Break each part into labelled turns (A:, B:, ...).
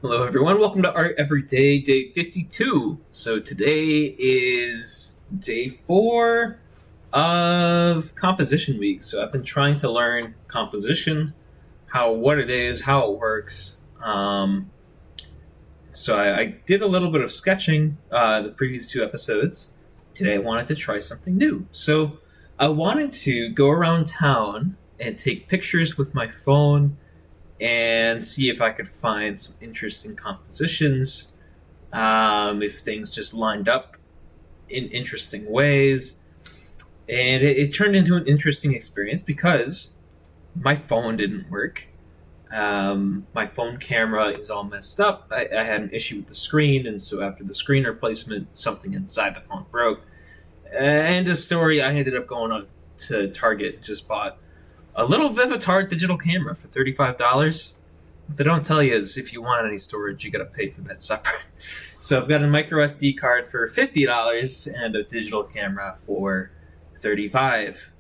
A: Hello, everyone. Welcome to Art Every Day, day 52. So today is day 4 of composition week. So I've been trying to learn composition, what it is, how it works. So I did a little bit of sketching the previous 2 episodes. Today I wanted to try something new. So I wanted to go around town and take pictures with my phone and see if I could find some interesting compositions, if things just lined up in interesting ways. And it turned into an interesting experience because my phone didn't work. My phone camera is all messed up. I had an issue with the screen, and so after the screen replacement, something inside the phone broke. End of story, I ended up going on to Target and just bought a little Vivitar digital camera for $35. What they don't tell you is if you want any storage, you got to pay for that separate. So I've got a micro SD card for $50 and a digital camera for $35.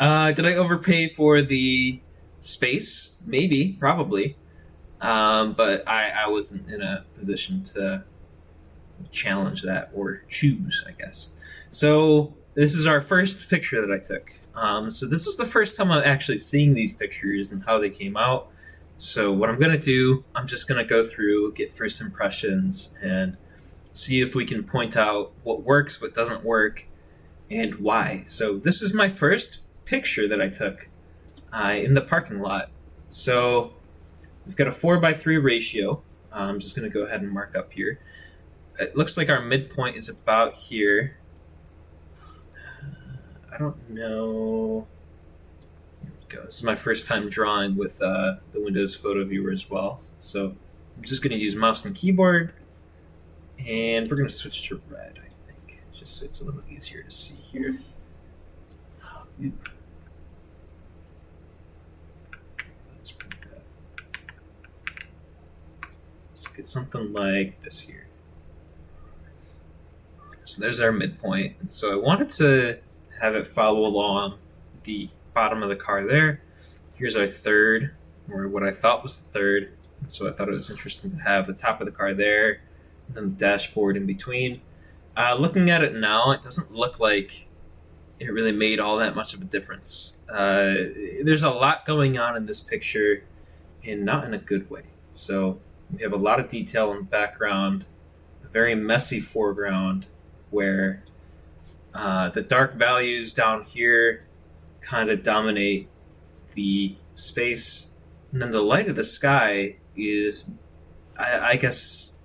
A: Did I overpay for the space? Maybe, probably. But I wasn't in a position to challenge that or choose, I guess. So this is our first picture that I took. So this is the first time I'm actually seeing these pictures and how they came out. So what I'm going to do, I'm just going to go through, get first impressions, and see if we can point out what works, what doesn't work, and why. So this is my first picture that I took in the parking lot. So we've got a 4:3 ratio. I'm just going to go ahead and mark up here. It looks like our midpoint is about here. I don't know. Here we go. This is my first time drawing with the Windows Photo Viewer as well. So I'm just going to use mouse and keyboard. And we're going to switch to red, I think. Just so it's a little easier to see here. That's pretty bad. Let's get something like this here. So there's our midpoint. And so I wanted to have it follow along the bottom of the car there. Here's our third, or what I thought was the third. And so I thought it was interesting to have the top of the car there, and then the dashboard in between. Looking at it now, it doesn't look like it really made all that much of a difference. There's a lot going on in this picture, and not in a good way. So we have a lot of detail in the background, a very messy foreground, where the dark values down here kind of dominate the space. And then the light of the sky is, I guess,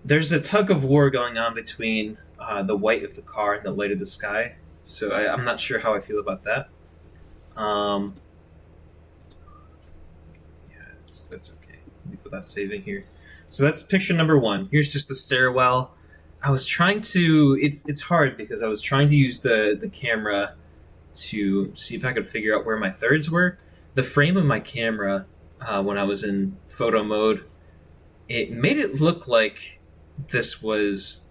A: there's a tug of war going on between the white of the car and the light of the sky. So I'm not sure how I feel about that. Yeah, that's okay. Let me put that saving here. So that's picture number 1. Here's just the stairwell. I was trying to. It's hard because I was trying to use the camera to see if I could figure out where my thirds were. The frame of my camera, when I was in photo mode, it made it look like this was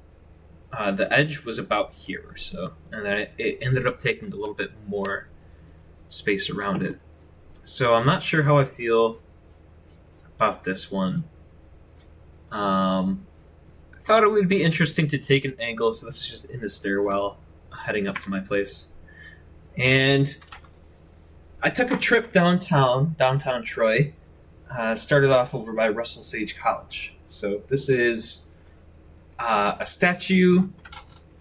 A: the edge was about here or so, and then it ended up taking a little bit more space around it. So I'm not sure how I feel about this one. I thought it would be interesting to take an angle, so this is just in the stairwell heading up to my place. And I took a trip downtown Troy. Started off over by Russell Sage College. So this is a statue.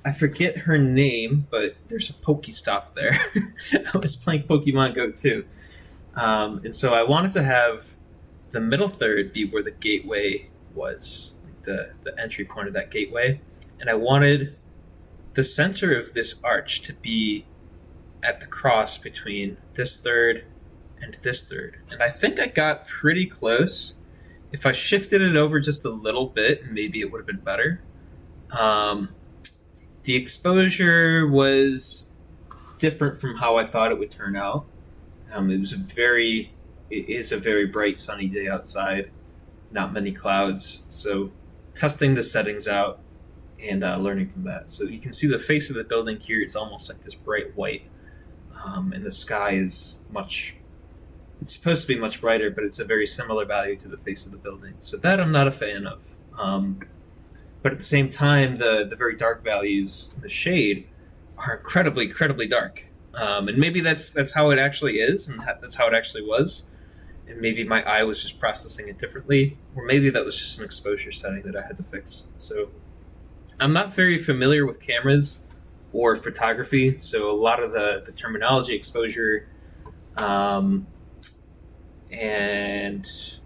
A: I forget her name, but there's a Pokestop there. I was playing Pokemon Go too. And so I wanted to have the middle third be where the gateway was. The entry point of that gateway, and I wanted the center of this arch to be at the cross between this third and this third. And I think I got pretty close. If I shifted it over just a little bit, maybe it would have been better. The exposure was different from how I thought it would turn out. It is a very bright sunny day outside, not many clouds, so testing the settings out and learning from that. So you can see the face of the building here. It's almost like this bright white, and the sky is much It's supposed to be much brighter, but it's a very similar value to the face of the building. So that I'm not a fan of. But at the same time, the very dark values, the shade, are incredibly dark. And maybe that's how it actually is, and that's how it actually was. And maybe my eye was just processing it differently, or maybe that was just an exposure setting that I had to fix. So I'm not very familiar with cameras or photography, so a lot of the terminology, exposure, um, and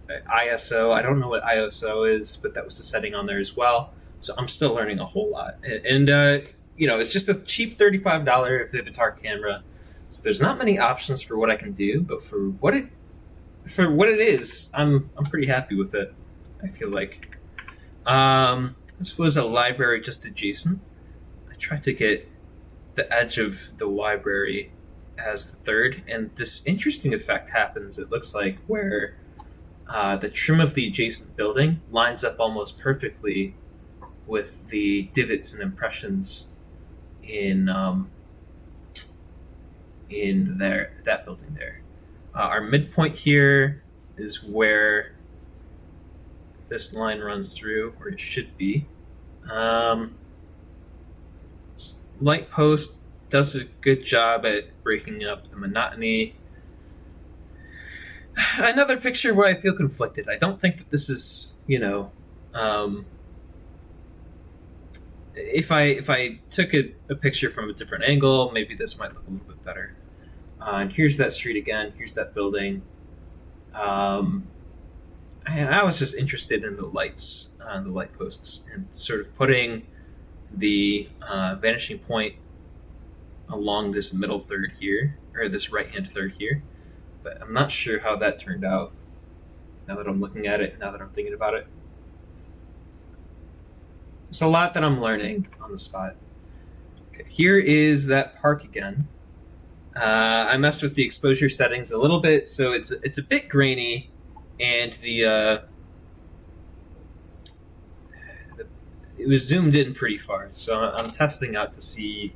A: ISO. I don't know what ISO is, but that was the setting on there as well. So I'm still learning a whole lot. And it's just a cheap $35 Vivitar camera. So there's not many options for what I can do, but for what it is, I'm pretty happy with it. I feel like this was a library just adjacent. I tried to get the edge of the library as the third, and this interesting effect happens. It looks like where the trim of the adjacent building lines up almost perfectly with the divots and impressions in that building there. Our midpoint here is where this line runs through, or it should be. Light post does a good job at breaking up the monotony. Another picture where I feel conflicted. I don't think that this is, if I took a picture from a different angle, maybe this might look a little bit better. And here's that street again. Here's that building. And I was just interested in the lights on the light posts and sort of putting the vanishing point along this middle third here, or this right-hand third here. But I'm not sure how that turned out now that I'm looking at it, now that I'm thinking about it. There's a lot that I'm learning on the spot. Okay, here is that park again. I messed with the exposure settings a little bit, so it's a bit grainy, and it was zoomed in pretty far. So I'm testing out to see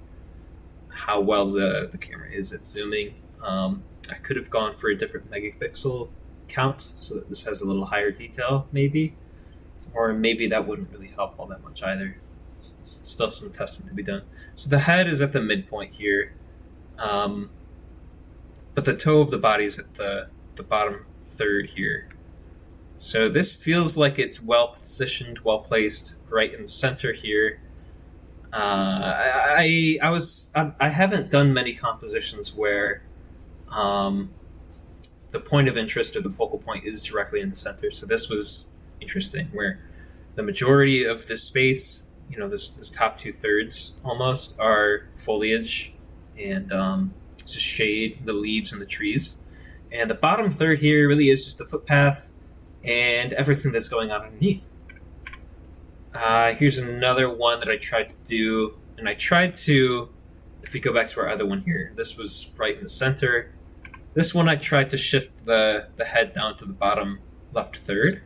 A: how well the camera is at zooming. I could have gone for a different megapixel count so that this has a little higher detail, maybe. Or maybe that wouldn't really help all that much either. It's still some testing to be done. So the head is at the midpoint here. But the toe of the body is at the bottom third here. So this feels like it's well positioned, well placed, right in the center here. I haven't done many compositions where the point of interest or the focal point is directly in the center. So this was interesting, where the majority of this space, this top 2/3 almost, are foliage and just shade, the leaves and the trees. And the bottom third here really is just the footpath and everything that's going on underneath. Here's another one that I tried to do, and if we go back to our other one here, this was right in the center. This one I tried to shift the head down to the bottom left third.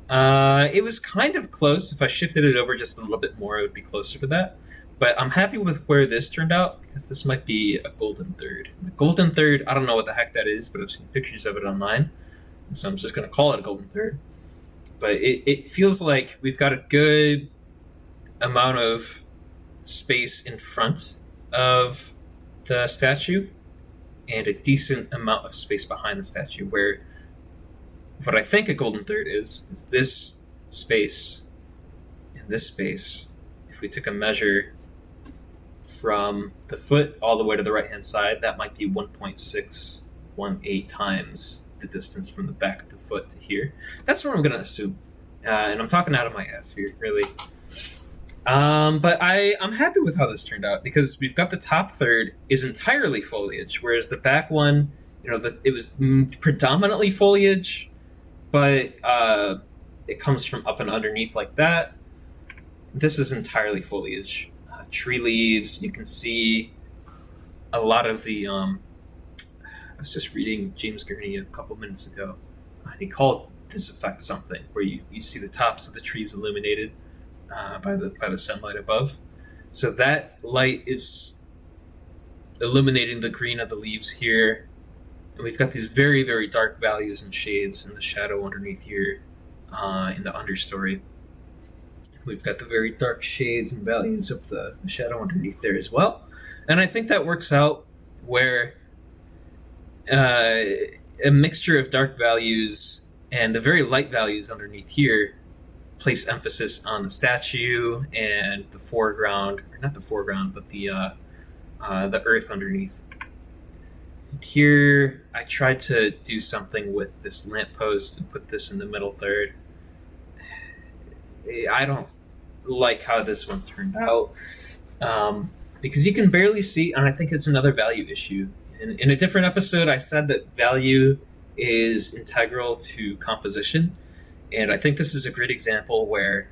A: It was kind of close. If I shifted it over just a little bit more, it would be closer to that. But I'm happy with where this turned out, because this might be a golden third. A golden third, I don't know what the heck that is, but I've seen pictures of it online. And so I'm just going to call it a golden third. But it feels like we've got a good amount of space in front of the statue and a decent amount of space behind the statue, where what I think a golden third is this space and this space. If we took a measure from the foot all the way to the right-hand side, that might be 1.618 times the distance from the back of the foot to here. That's what I'm going to assume. And I'm talking out of my ass here, really. But I'm happy with how this turned out, because we've got the top third is entirely foliage, whereas the back one, it was predominantly foliage, but it comes from up and underneath like that. This is entirely foliage. Tree leaves, you can see a lot of the... I was just reading James Gurney a couple minutes ago, and he called this effect something, where you see the tops of the trees illuminated by the sunlight above. So that light is illuminating the green of the leaves here, And we've got these very, very dark values and shades in the shadow underneath here in the understory. We've got the very dark shades and values of the shadow underneath there as well. And I think that works out where a mixture of dark values and the very light values underneath here place emphasis on the statue and the foreground, or not the foreground, but the earth underneath. And here, I tried to do something with this lamppost and put this in the middle third. I don't like how this one turned out because you can barely see, and I think it's another value issue. In a different episode, I said that value is integral to composition, and I think this is a great example where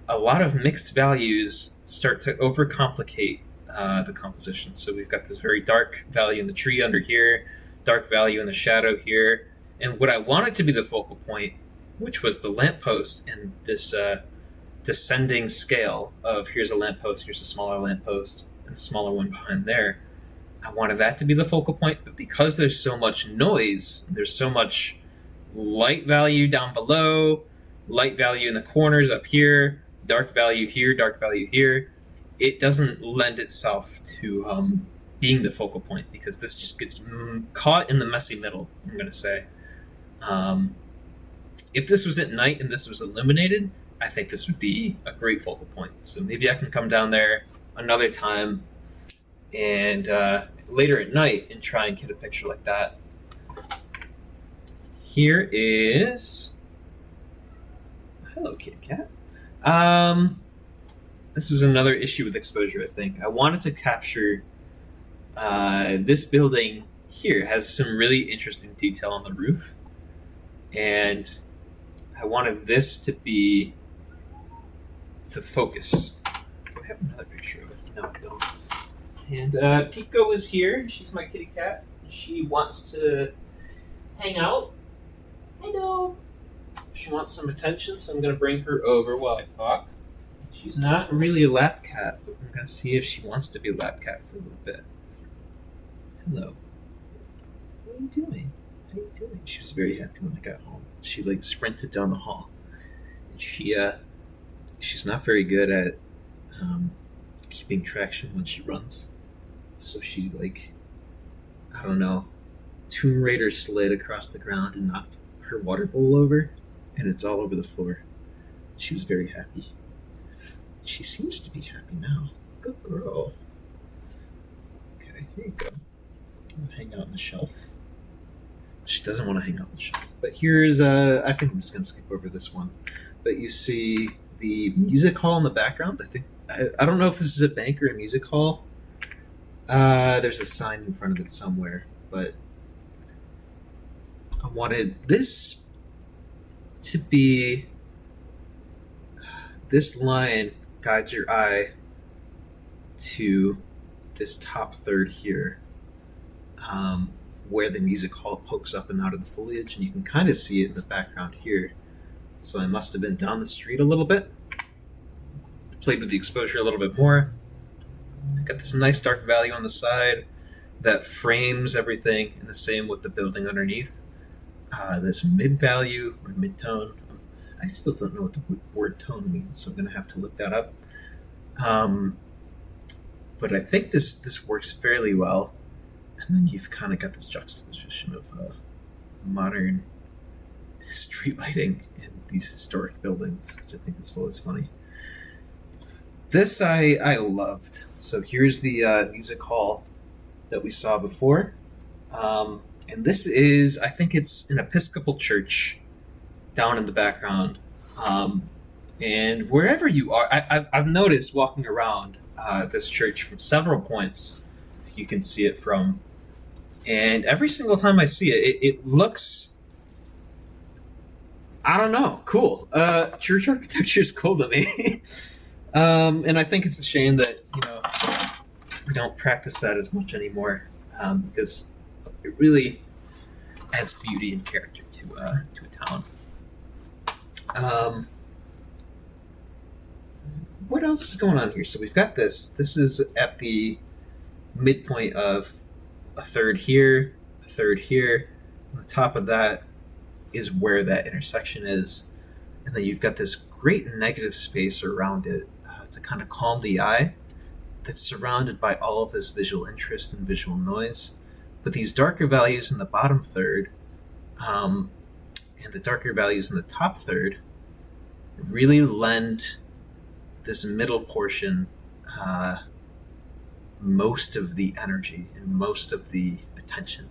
A: a lot of mixed values start to overcomplicate the composition. So we've got this very dark value in the tree under here, dark value in the shadow here, and what I wanted to be the focal point, which was the lamppost and this descending scale of here's a lamppost, here's a smaller lamppost, and a smaller one behind there. I wanted that to be the focal point, but because there's so much noise, there's so much light value down below, light value in the corners up here, dark value here, dark value here, it doesn't lend itself to being the focal point because this just gets caught in the messy middle, I'm going to say. If this was at night and this was illuminated, I think this would be a great focal point. So maybe I can come down there another time and later at night and try and get a picture like that. Here is... Hello, kitty cat. This was another issue with exposure, I think. I wanted to capture this building here has some really interesting detail on the roof. And I wanted this to be the focus. Do I have another picture of it? No, I don't. And Pico is here. She's my kitty cat. She wants to hang out. Hello. She wants some attention, so I'm going to bring her over while I talk. She's not really a lap cat, but we're going to see if she wants to be a lap cat for a little bit. Hello. What are you doing? How are you doing? She was very happy when I got home. She sprinted down the hall. And she's not very good at keeping traction when she runs. So she I don't know, Tomb Raider slid across the ground and knocked her water bowl over, and it's all over the floor. She was very happy. She seems to be happy now. Good girl. Okay, here you go. Hang out on the shelf. She doesn't want to hang out on the shelf. But here's, I think I'm just going to skip over this one. But you see the music hall in the background. I don't know if this is a bank or a music hall. There's a sign in front of it somewhere. But I wanted this to be... This line guides your eye to this top third here, where the music hall pokes up and out of the foliage, and you can kind of see it in the background here. So I must have been down the street a little bit, played with the exposure a little bit more. I got this nice dark value on the side that frames everything, and the same with the building underneath. This mid value or mid tone. I still don't know what the word tone means, so I'm going to have to look that up. But I think this works fairly well. And then you've kind of got this juxtaposition of modern street lighting in these historic buildings, which I think is always funny. This I loved. So here's the music hall that we saw before. And this is, I think it's an Episcopal church down in the background. And wherever you are, I've noticed walking around this church from several points you can see it from. And every single time I see it, it looks, I don't know, cool. Church architecture is cool to me. And I think it's a shame that, we don't practice that as much anymore, because it really adds beauty and character to a town. What else is going on here? So we've got this. This is at the midpoint of a third here. a third here. On the top of that is where that intersection is. And then you've got this great negative space around it to kind of calm the eye, that's surrounded by all of this visual interest and visual noise. But these darker values in the bottom third and the darker values in the top third really lend this middle portion most of the energy and most of the attention.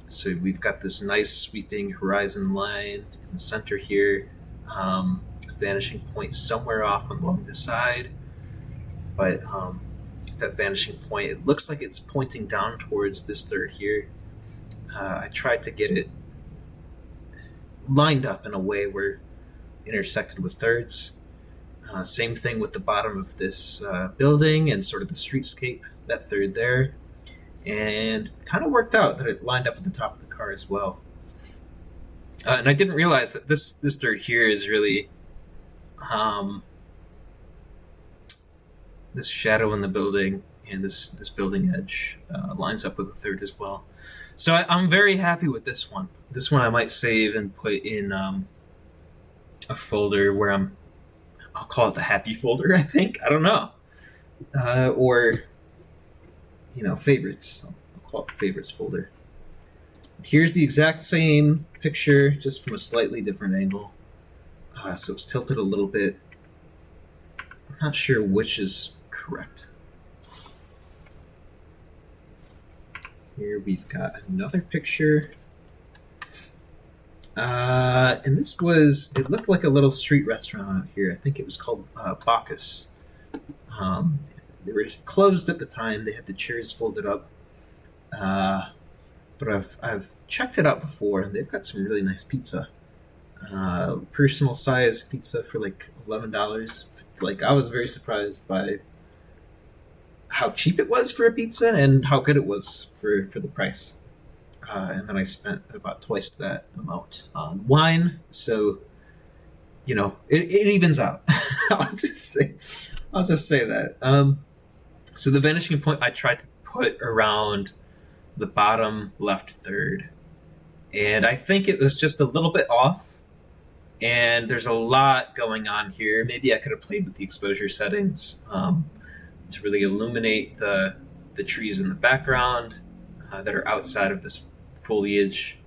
A: So we've got this nice sweeping horizon line in the center here, a vanishing point somewhere off along the side, but that vanishing point, it looks like it's pointing down towards this third here. I tried to get it lined up in a way where it intersected with thirds. Same thing with the bottom of this building and sort of the streetscape, that third there. And kind of worked out that it lined up at the top of the car as well. And I didn't realize that this third here is really this shadow in the building and this building edge lines up with the third as well. So I'm very happy with this one. This one I might save and put in a folder where I'll call it the happy folder, I think. I don't know. Or, favorites. I'll call it the favorites folder. Here's the exact same picture, just from a slightly different angle. So it's tilted a little bit. I'm not sure which is correct. Here we've got another picture. And this it looked like a little street restaurant out here. I think it was called Bacchus. They were closed at the time. They had the chairs folded up. But I've checked it out before, and they've got some really nice pizza. Personal size pizza for like $11. Like, I was very surprised by how cheap it was for a pizza and how good it was for the price. And then I spent about twice that amount on wine, so it evens out. I'll just say that. So the vanishing point I tried to put around the bottom left third, and I think it was just a little bit off. And there's a lot going on here. Maybe I could have played with the exposure settings to really illuminate the trees in the background that are outside of this foliage.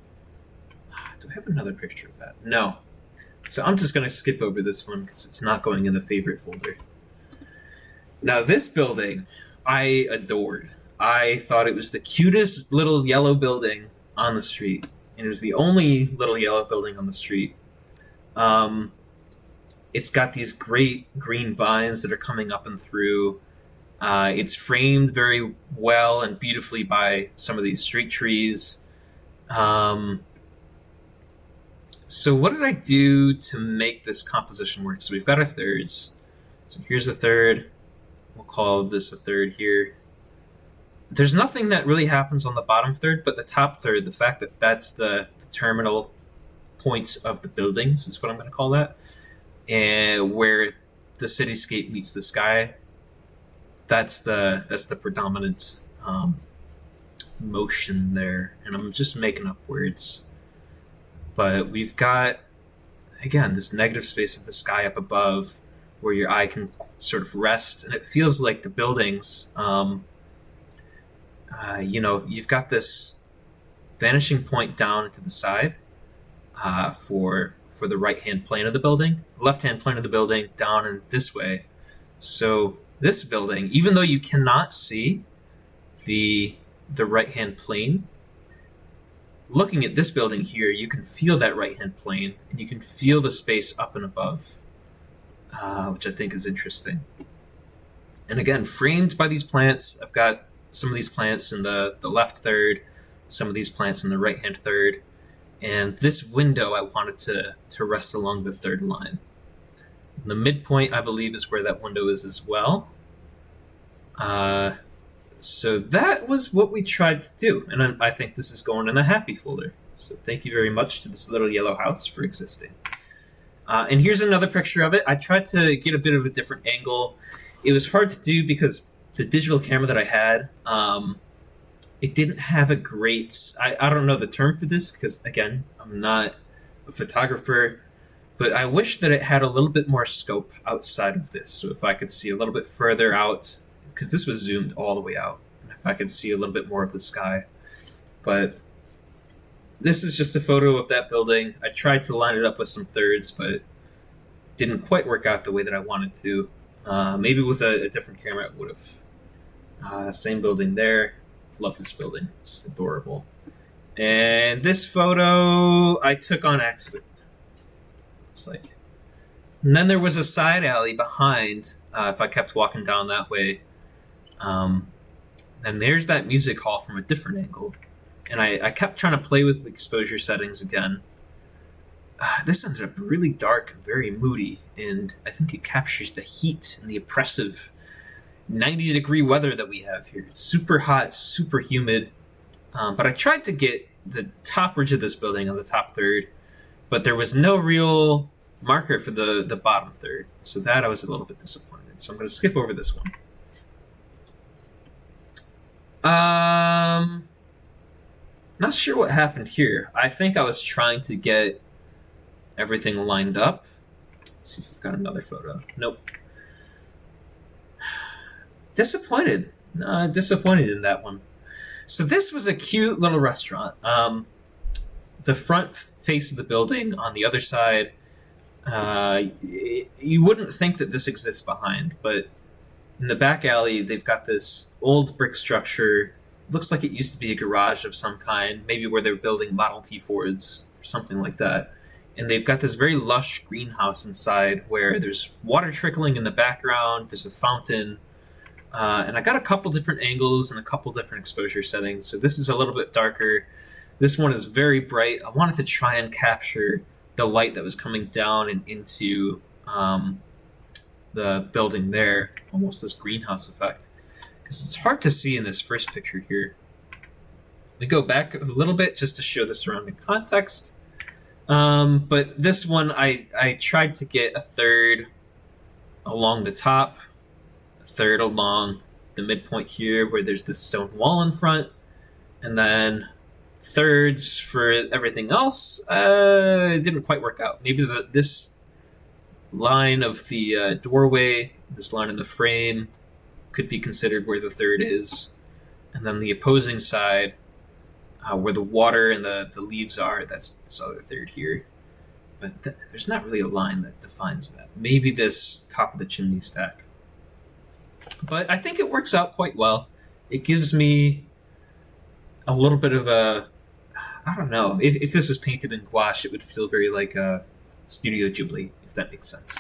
A: Do I have another picture of that? No. So I'm just going to skip over this one because it's not going in the favorite folder. Now, this building I adored. I thought it was the cutest little yellow building on the street. And it was the only little yellow building on the street. It's got these great green vines that are coming up and through. It's framed very well and beautifully by some of these street trees. So what did I do to make this composition work? So we've got our thirds. So here's a third. We'll call this a third here. There's nothing that really happens on the bottom third, but the top third, the fact that that's the terminal points of the buildings is what I'm going to call that, and where the cityscape meets the sky, that's the predominant motion there. And I'm just making up words, but we've got, again, this negative space of the sky up above where your eye can sort of rest, and it feels like the buildings, you've got this vanishing point down to the side for the right-hand plane of the building, left-hand plane of the building down and this way. So this building, even though you cannot see the right-hand plane, looking at this building here, you can feel that right-hand plane, and you can feel the space up and above, which I think is interesting. And again, framed by these plants. I've got some of these plants in the left third, some of these plants in the right-hand third, and this window I wanted to rest along the third line. The midpoint, I believe, is where that window is as well. So that was what we tried to do, and I think this is going in the happy folder. So thank you very much to this little yellow house for existing. And here's another picture of it. I tried to get a bit of a different angle. It was hard to do because the digital camera that I had, it didn't have a great. I don't know the term for this because again, I'm not a photographer, but I wish that it had a little bit more scope outside of this. So if I could see a little bit further out, because this was zoomed all the way out, if I could see a little bit more of the sky. But this is just a photo of that building. I tried to line it up with some thirds, but didn't quite work out the way that I wanted to. Maybe with a different camera, it would have. Same building there. Love this building. It's adorable. And this photo I took on accident. It's like, and then there was a side alley behind. If I kept walking down that way, and there's that music hall from a different angle. And I kept trying to play with the exposure settings again. This ended up really dark and very moody, and I think it captures the heat and the oppressive 90-degree weather that we have here. It's super hot, super humid. But I tried to get the top ridge of this building on the top third, but there was no real marker for the bottom third. So that I was a little bit disappointed. So I'm going to skip over this one. Not sure what happened here. I think I was trying to get everything lined up. Let's see if we've got another photo. Nope. Disappointed. Disappointed in that one. So this was a cute little restaurant. The front face of the building on the other side, you wouldn't think that this exists behind, but in the back alley, they've got this old brick structure. Looks like it used to be a garage of some kind, maybe where they're building Model T Fords or something like that. And they've got this very lush greenhouse inside where there's water trickling in the background, there's a fountain, and I got a couple different angles and a couple different exposure settings. So this is a little bit darker. This one is very bright. I wanted to try and capture the light that was coming down and into the building there, almost this greenhouse effect. Because it's hard to see in this first picture here. We go back a little bit just to show the surrounding context. But this one, I tried to get a third along the top, a third along the midpoint here where there's this stone wall in front, and then thirds for everything else. It didn't quite work out. Maybe this line of the doorway, this line in the frame, could be considered where the third is. And then the opposing side, where the water and the leaves are, that's this other third here. But there's not really a line that defines that. Maybe this top of the chimney stack. But I think it works out quite well. It gives me a little bit of a... I don't know. If this was painted in gouache, it would feel very like a Studio Ghibli, if that makes sense.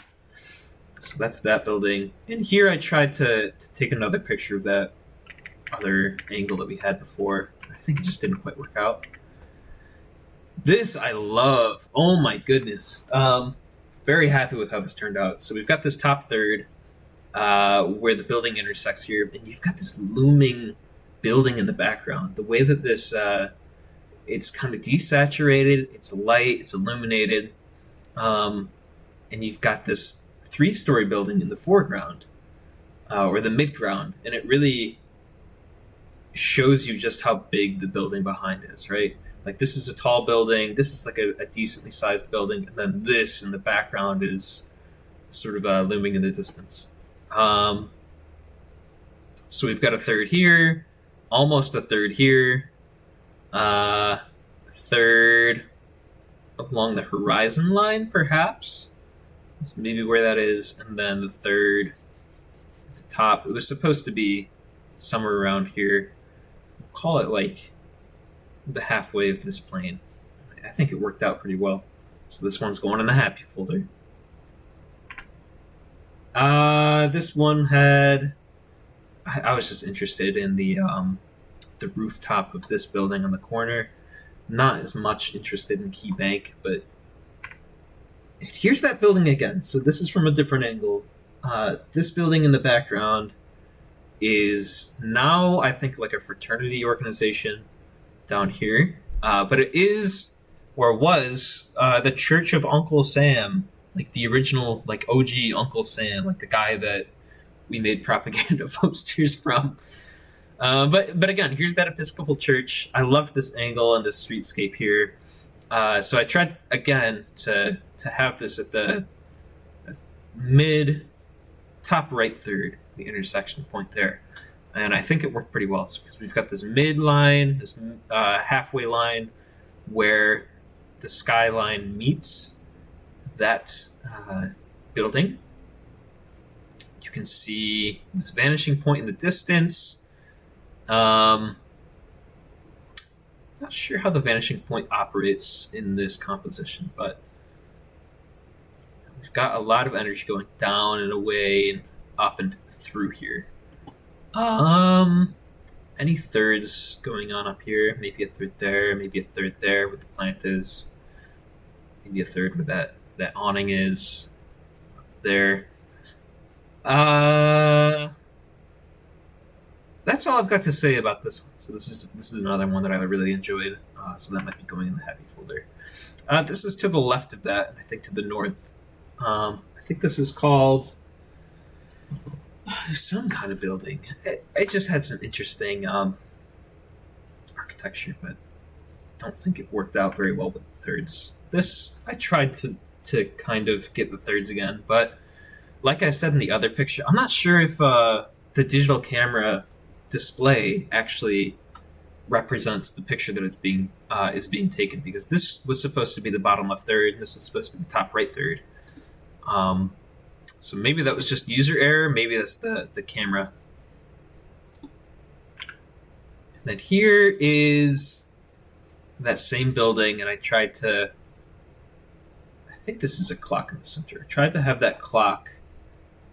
A: So that's that building. And here I tried to take another picture of that other angle that we had before. I think it just didn't quite work out. This I love. Oh my goodness. Very happy with how this turned out. So we've got this top third where the building intersects here, and you've got this looming building in the background. The way that this, it's kind of desaturated, it's light, it's illuminated, and you've got this 3-story building in the foreground, or the midground, and it really shows you just how big the building behind is, right? Like, this is a tall building, this is like a decently sized building, and then this in the background is sort of looming in the distance. So we've got a third here, almost a third here, third along the horizon line, perhaps. That's maybe where that is, and then the third at the top. It was supposed to be somewhere around here. We'll call it like the halfway of this plane. I think it worked out pretty well. So this one's going in the happy folder. This one had... I was just interested in the rooftop of this building on the corner. Not as much interested in Key Bank, but here's that building again. So this is from a different angle. This building in the background is now, I think, like a fraternity organization down here. But it is, or was, the Church of Uncle Sam, like the original, like OG Uncle Sam, like the guy that we made propaganda posters from. But again, here's that Episcopal church. I loved this angle and this streetscape here. So I tried again to have this at the mid top right third, the intersection point there, and I think it worked pretty well because we've got this mid line, this halfway line where the skyline meets that building. You can see this vanishing point in the distance. Not sure how the vanishing point operates in this composition, but we've got a lot of energy going down and away and up and through here. Any thirds going on up here? Maybe a third there, maybe a third there where the plant is. Maybe a third where that awning is up there. That's all I've got to say about this one. So this is another one that I really enjoyed. So that might be going in the happy folder. This is to the left of that, and I think to the north. I think this is called some kind of building. It just had some interesting architecture, but I don't think it worked out very well with the thirds. This, I tried to kind of get the thirds again, but like I said in the other picture, I'm not sure if the digital camera display actually represents the picture that is being taken, because this was supposed to be the bottom left third, and this is supposed to be the top right third. So maybe that was just user error. Maybe that's the camera. And then here is that same building, and I tried to. I think this is a clock in the center. I tried to have that clock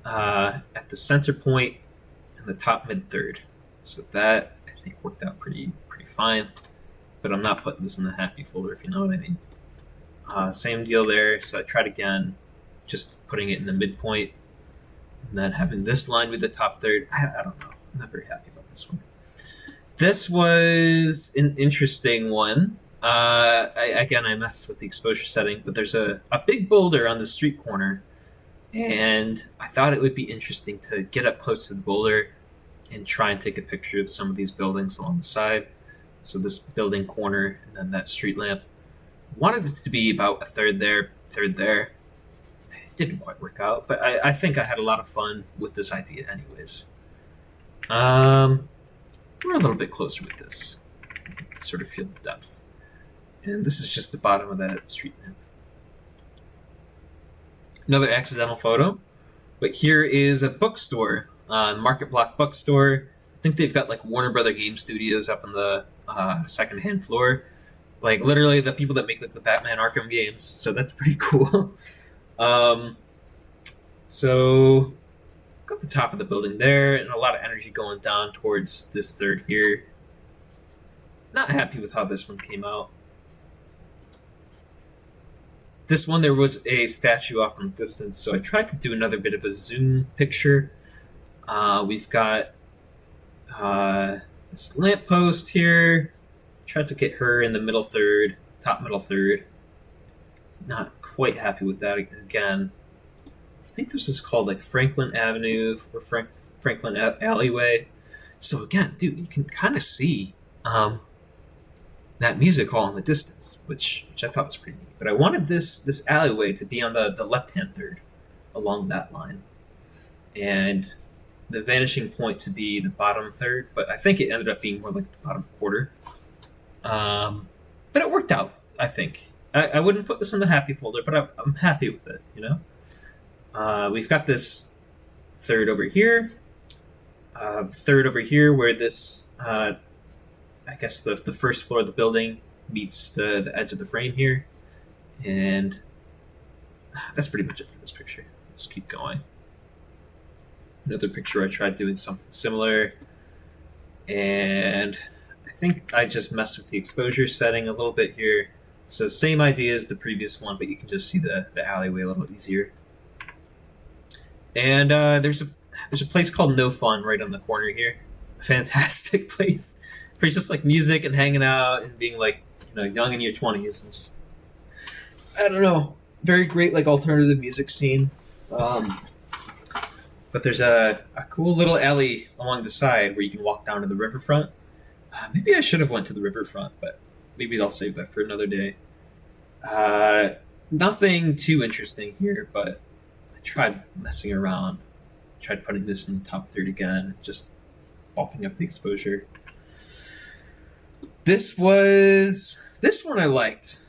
A: at the center point and the top mid third. So that I think worked out pretty fine. But I'm not putting this in the happy folder, if you know what I mean. Same deal there. So I tried again, just putting it in the midpoint, and then having this line with the top third. I don't know. I'm not very happy about this one. This was an interesting one. I messed with the exposure setting, but there's a big boulder on the street corner, and I thought it would be interesting to get up close to the boulder and try and take a picture of some of these buildings along the side. So this building corner and then that street lamp. Wanted it to be about a third there, third there. It didn't quite work out, but I think I had a lot of fun with this idea anyways. We're a little bit closer with this. Sort of feel the depth. And this is just the bottom of that street lamp. Another accidental photo. But here is a bookstore, Market Block Bookstore. I think they've got like Warner Brother Game Studios up on the second-hand floor. Like literally the people that make like the Batman Arkham games. So that's pretty cool. So got the top of the building there, and a lot of energy going down towards this third here. Not happy with how this one came out. This one, there was a statue off in the distance, so I tried to do another bit of a zoom picture. We've got this lamppost here. Tried to get her in the middle third, top middle third. Not quite happy with that again. I think this is called like Franklin Avenue or Franklin Alleyway. So again, dude, you can kind of see that music hall in the distance, which I thought was pretty neat. But I wanted this alleyway to be on the left-hand third along that line, and the vanishing point to be the bottom third. But I think it ended up being more like the bottom quarter. But it worked out, I think. I wouldn't put this in the happy folder, but I'm happy with it, you know? We've got this third over here, third over here where this, I guess the first floor of the building meets the edge of the frame here. And that's pretty much it for this picture. Let's keep going. Another picture I tried doing something similar. And I think I just messed with the exposure setting a little bit here. So same idea as the previous one, but you can just see the alleyway a little easier. And there's a place called No Fun right on the corner here. A fantastic place for just like music and hanging out and being like, you know, young in your 20s and just, I don't know, very great like alternative music scene. But But there's a cool little alley along the side where you can walk down to the riverfront. Maybe I should have went to the riverfront, but maybe I'll save that for another day. Uh, Nothing too interesting here, but I tried messing around. Tried putting this in the top third again, just bulking up the exposure. This one I liked,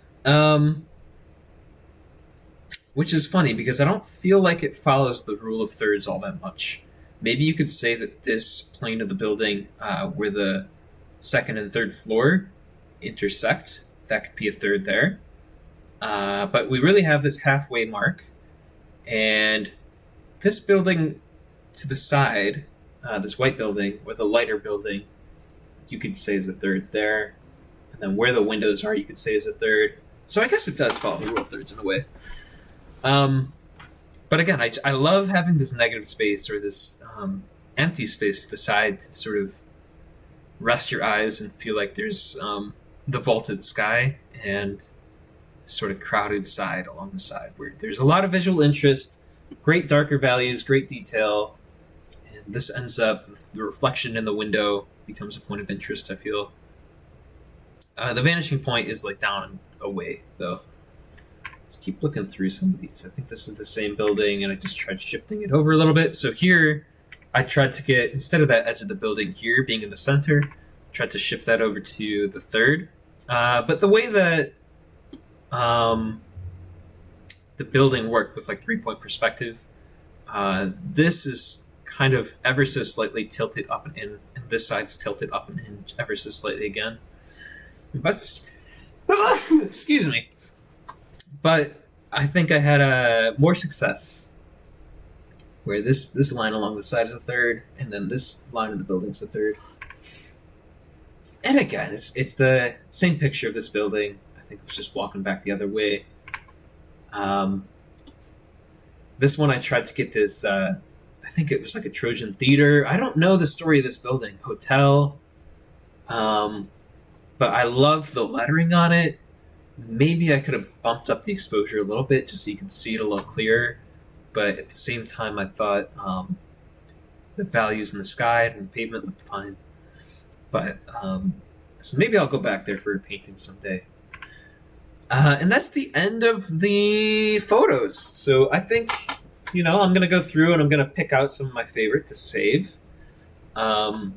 A: which is funny because I don't feel like it follows the rule of thirds all that much. Maybe you could say that this plane of the building, where the second and third floor intersect, that could be a third there. But we really have this halfway mark, and this building to the side, this white building with a lighter building, you could say is a third there. And then where the windows are, you could say is a third. So I guess it does follow the rule of thirds in a way. But again, I love having this negative space or this empty space to the side to sort of rest your eyes and feel like there's the vaulted sky and sort of crowded side along the side where there's a lot of visual interest, great darker values, great detail, and this ends up, the reflection in the window becomes a point of interest, I feel. The vanishing point is like down and away, though. Let's keep looking through some of these. I think this is the same building, and I just tried shifting it over a little bit. So here, I tried to get, instead of that edge of the building here being in the center, tried to shift that over to the third. But the way that the building worked with like 3-point perspective, this is kind of ever so slightly tilted up and in, and this side's tilted up and in ever so slightly again. But excuse me. But I think I had more success where this line along the side is a third, and then this line of the building is a third. And again, it's the same picture of this building. I think I was just walking back the other way. This one I tried to get this, I think it was like a Trojan Theater. I don't know the story of this building. Hotel. But I love the lettering on it. Maybe I could have bumped up the exposure a little bit just so you can see it a little clearer. But at the same time, I thought the values in the sky and the pavement looked fine. But so maybe I'll go back there for a painting someday. And that's the end of the photos. So I think, I'm going to go through and I'm going to pick out some of my favorite to save. But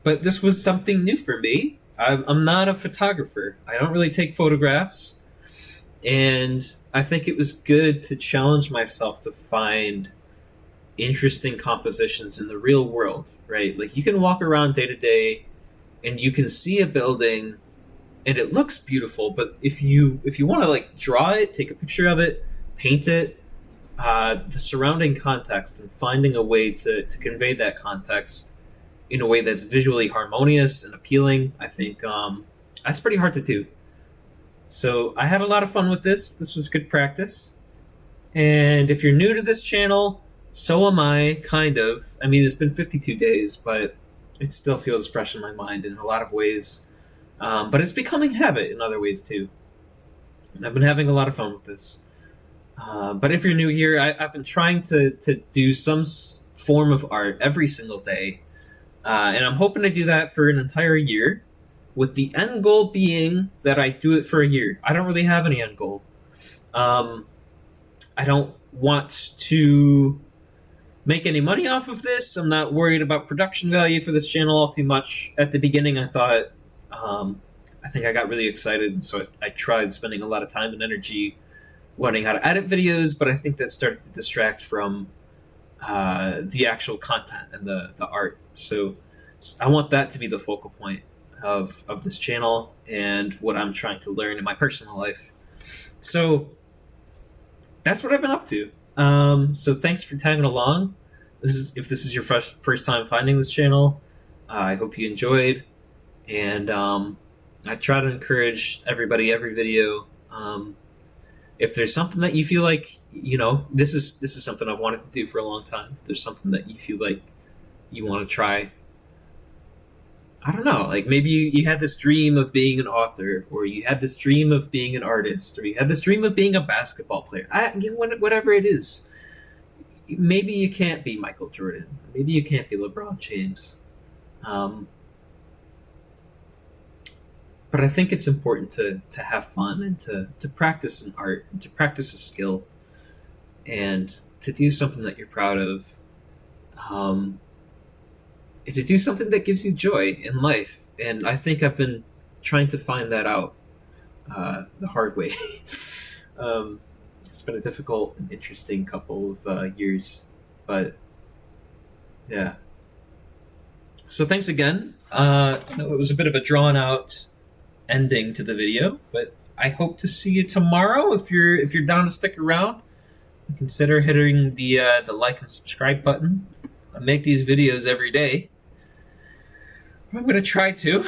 A: this was something new for me. I'm not a photographer. I don't really take photographs. And I think it was good to challenge myself to find interesting compositions in the real world, right? Like you can walk around day to day and you can see a building and it looks beautiful, but if you want to like draw it, take a picture of it, paint it, the surrounding context and finding a way to convey that context in a way that's visually harmonious and appealing, I think that's pretty hard to do. So I had a lot of fun with this. This was good practice. And if you're new to this channel, so am I, kind of. I mean, it's been 52 days, but it still feels fresh in my mind in a lot of ways. But it's becoming habit in other ways, too. And I've been having a lot of fun with this. But if you're new here, I've been trying to do some form of art every single day. And I'm hoping to do that for an entire year, with the end goal being that I do it for a year. I don't really have any end goal. I don't want to make any money off of this. I'm not worried about production value for this channel all too much. At the beginning, I thought, I think I got really excited, so I tried spending a lot of time and energy learning how to edit videos, but I think that started to distract from the actual content and the art. So I want that to be the focal point of this channel and what I'm trying to learn in my personal life. So that's what I've been up to. So thanks for tagging along. If this is your first time finding this channel, I hope you enjoyed. And I try to encourage everybody every video. If there's something that you feel like, this is something I've wanted to do for a long time. If there's something that you feel like you want to try, I don't know, like maybe you had this dream of being an author, or you had this dream of being an artist, or you had this dream of being a basketball player. Whatever it is, maybe you can't be Michael Jordan. Maybe you can't be LeBron James. Um, but I think it's important to have fun and to practice an art, and to practice a skill, and to do something that you're proud of, um, and to do something that gives you joy in life. And I think I've been trying to find that out the hard way. um, it's been a difficult and interesting couple of years, but yeah. So thanks again. I know it was a bit of a drawn out ending to the video, but I hope to see you tomorrow. If you're down to stick around, consider hitting the like and subscribe button. I make these videos every day. I'm gonna try to.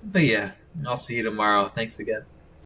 A: But yeah, I'll see you tomorrow. Thanks again.